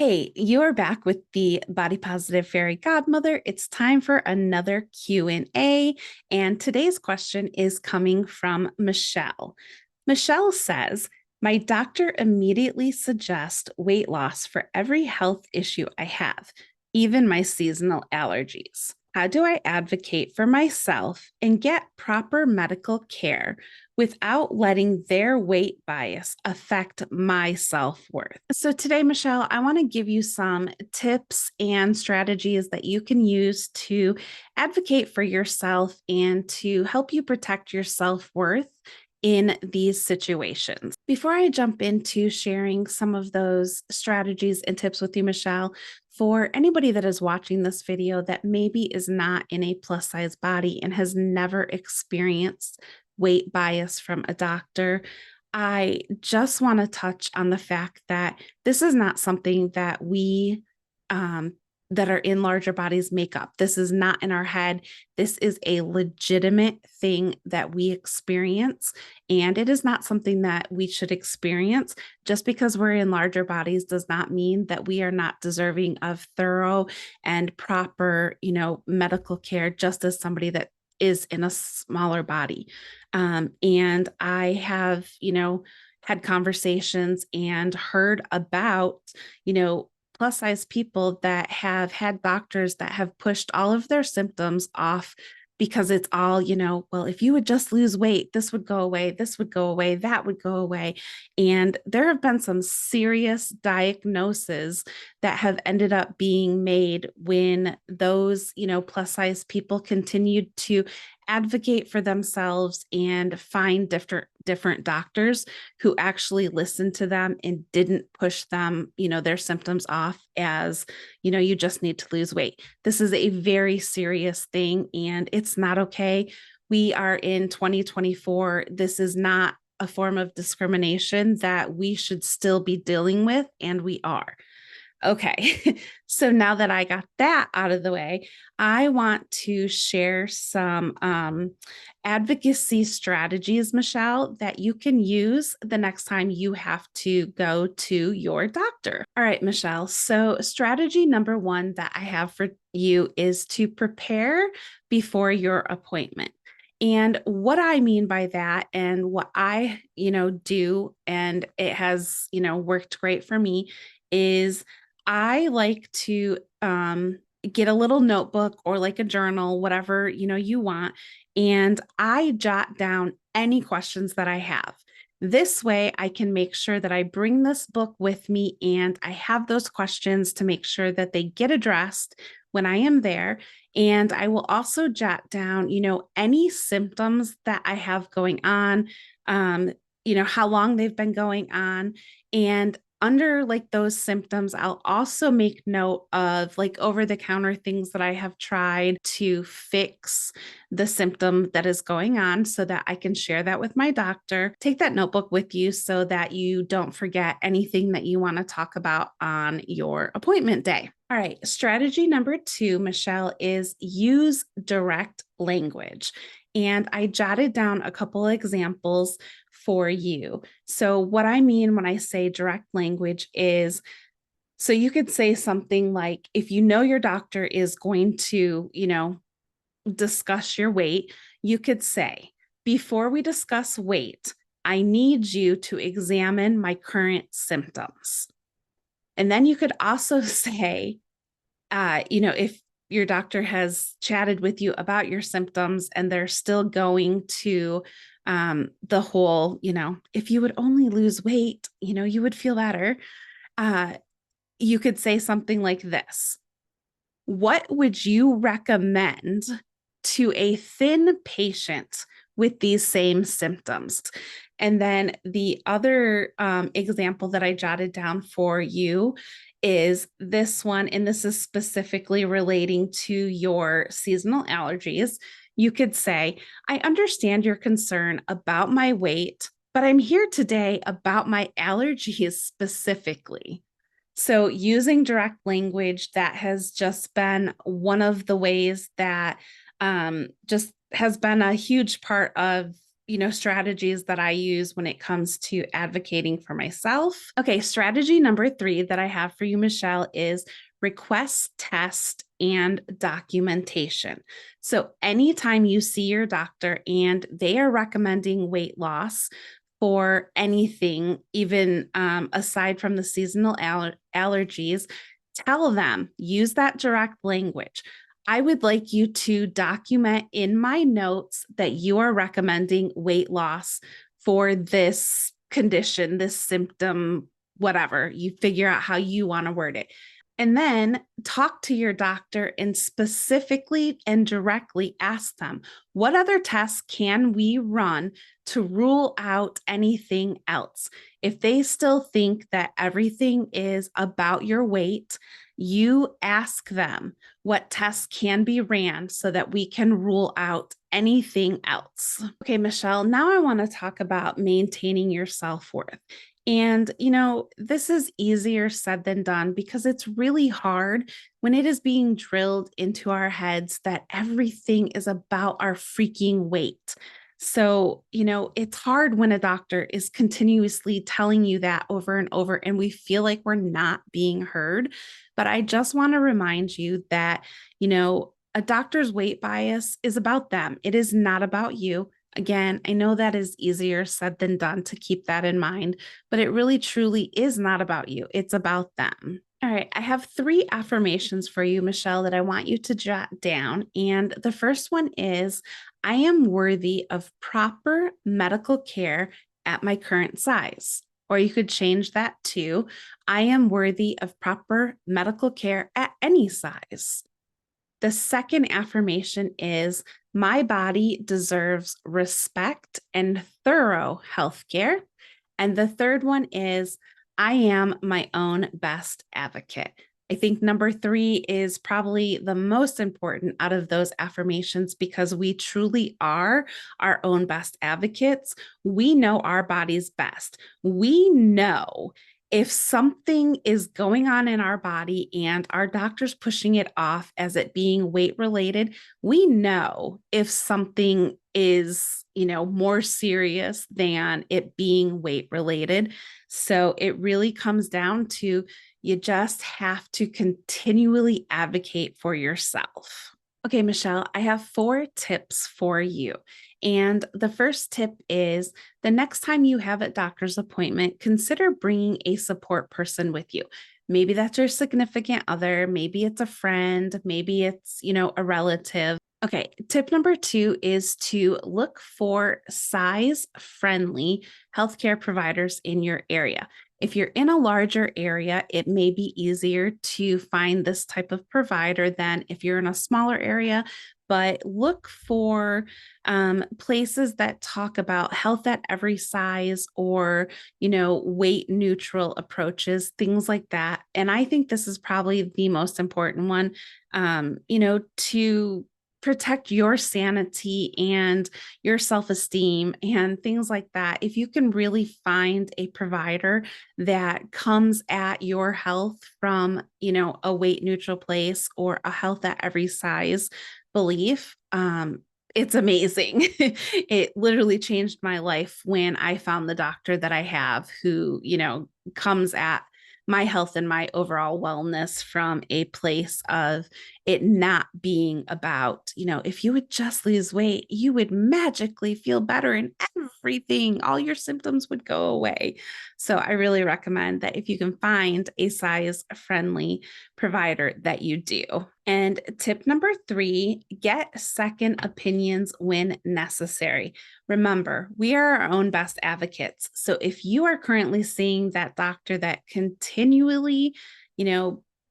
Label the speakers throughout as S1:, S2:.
S1: Hey, you are back with the Body Positive Fairy Godmother. It's time for another Q&A, and today's question is coming from Michelle. Michelle says, "My doctor immediately suggests weight loss for every health issue I have, even my seasonal allergies. How do I advocate for myself and get proper medical care without letting their weight bias affect my self-worth?" So today, Michelle, I want to give you some tips and strategies that you can use to advocate for yourself and to help you protect your self-worth in these situations. Before I jump into sharing some of those strategies and tips with you, Michelle, for anybody that is watching this video that maybe is not in a plus size body and has never experienced weight bias from a doctor, I just want to touch on the fact that this is not something that we that are in larger bodies make up. This is not in our head. This is a legitimate thing that we experience, and it is not something that we should experience. Just because we're in larger bodies does not mean that we are not deserving of thorough and proper, medical care, just as somebody that is in a smaller body. And I have, had conversations and heard about, plus size people that have had doctors that have pushed all of their symptoms off because it's all, well, if you would just lose weight, this would go away, this would go away, that would go away. And there have been some serious diagnoses that have ended up being made when those, plus size people continued to advocate for themselves and find different doctors who actually listened to them and didn't push them, their symptoms off as, you just need to lose weight. This is a very serious thing and it's not okay. We are in 2024. This is not a form of discrimination that we should still be dealing with, and we are. Okay, so now that I got that out of the way, I want to share some advocacy strategies, Michelle, that you can use the next time you have to go to your doctor. All right, Michelle. So, strategy number one that I have for you is to prepare before your appointment. And what I mean by that and what I, do, and it has, worked great for me, is I like to get a little notebook or like a journal, whatever, you want, and I jot down any questions that I have. This way, I can make sure that I bring this book with me and I have those questions to make sure that they get addressed when I am there. And I will also jot down, any symptoms that I have going on, how long they've been going on. And under like those symptoms, I'll also make note of like over the counter things that I have tried to fix the symptom that is going on so that I can share that with my doctor. Take that notebook with you so that you don't forget anything that you want to talk about on your appointment day. All right, strategy number two, Michelle, is use direct language. And I jotted down a couple of examples for you. So, what I mean when I say direct language is, so you could say something like, if you know your doctor is going to, discuss your weight, you could say, "Before we discuss weight, I need you to examine my current symptoms." And then you could also say, if your doctor has chatted with you about your symptoms and they're still going to the whole, if you would only lose weight, you would feel better. You could say something like this: "What would you recommend to a thin patient with these same symptoms?" And then the other example that I jotted down for you is this one, and this is specifically relating to your seasonal allergies. You could say, "I understand your concern about my weight, but I'm here today about my allergies specifically." So, using direct language, that has just been one of the ways that just has been a huge part of strategies that I use when it comes to advocating for myself. Okay, strategy number 3 that I have for you, Michele, is request, test, and documentation. So anytime you see your doctor and they are recommending weight loss for anything, even aside from the seasonal allergies, tell them, use that direct language. I would like you to document in my notes that you are recommending weight loss for this condition, this symptom, whatever. You figure out how you want to word it. And then talk to your doctor and specifically and directly ask them, what other tests can we run to rule out anything else? If they still think that everything is about your weight, you ask them what tests can be ran so that we can rule out anything else. Okay, Michele, now I want to talk about maintaining your self-worth. And, this is easier said than done because it's really hard when it is being drilled into our heads that everything is about our freaking weight. So, it's hard when a doctor is continuously telling you that over and over, and we feel like we're not being heard. But I just want to remind you that, a doctor's weight bias is about them. It is not about you. Again, I know that is easier said than done to keep that in mind, but it really truly is not about you. It's about them. All right, I have 3 affirmations for you, Michele, that I want you to jot down. And the first one is, I am worthy of proper medical care at my current size. Or you could change that to, I am worthy of proper medical care at any size. The second affirmation is, my body deserves respect and thorough healthcare. And the third one is, I am my own best advocate. I think number 3 is probably the most important out of those affirmations because we truly are our own best advocates. We know our bodies best. We know if something is going on in our body and our doctor's pushing it off as it being weight related, we know if something is, more serious than it being weight related. So it really comes down to, you just have to continually advocate for yourself. Okay, Michele, I have 4 tips for you. And the first tip is, the next time you have a doctor's appointment, consider bringing a support person with you. Maybe that's your significant other, maybe it's a friend, maybe it's, a relative. Okay, tip number 2 is to look for size-friendly healthcare providers in your area. If you're in a larger area, it may be easier to find this type of provider than if you're in a smaller area, but look for places that talk about health at every size or, weight neutral approaches, things like that. And I think this is probably the most important one, to protect your sanity and your self-esteem and things like that. If you can really find a provider that comes at your health from, a weight neutral place or a health at every size belief, it's amazing. It literally changed my life when I found the doctor that I have who, comes at my health and my overall wellness from a place of it not being about, if you would just lose weight, you would magically feel better and everything, all your symptoms would go away. So I really recommend that if you can find a size friendly provider that you do. And tip number 3, get second opinions when necessary. Remember, we are our own best advocates. So if you are currently seeing that doctor that continually,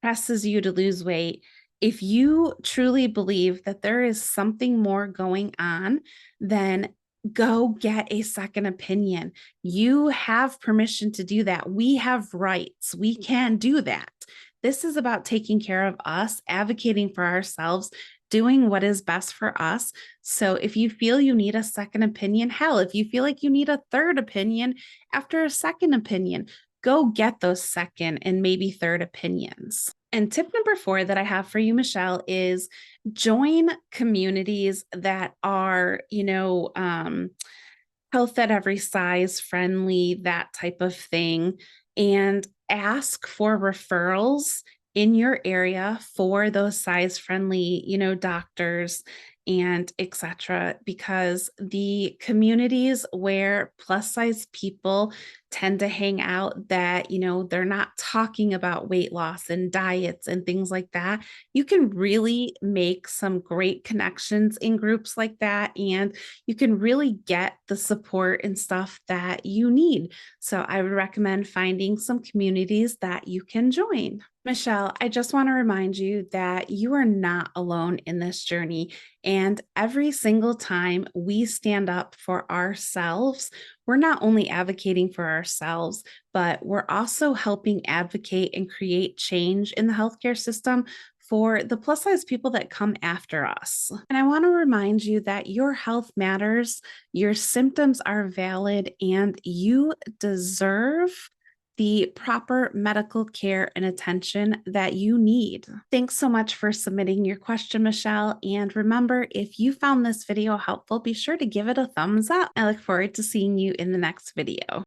S1: presses you to lose weight, if you truly believe that there is something more going on, then go get a second opinion. You have permission to do that. We have rights. We can do that. This is about taking care of us, advocating for ourselves, doing what is best for us. So if you feel you need a second opinion, hell, if you feel like you need a third opinion after a second opinion, go get those second and maybe third opinions. And tip number 4 that I have for you, Michele, is join communities that are, health at every size friendly, that type of thing, and ask for referrals in your area for those size friendly, doctors and etc. Because the communities where plus size people tend to hang out that, they're not talking about weight loss and diets and things like that, you can really make some great connections in groups like that. And you can really get the support and stuff that you need. So I would recommend finding some communities that you can join. Michele, I just want to remind you that you are not alone in this journey. And every single time we stand up for ourselves, we're not only advocating for ourselves, but we're also helping advocate and create change in the healthcare system for the plus size people that come after us. And I want to remind you that your health matters, your symptoms are valid, and you deserve the proper medical care and attention that you need. Thanks so much for submitting your question, Michele. And remember, if you found this video helpful, be sure to give it a thumbs up. I look forward to seeing you in the next video.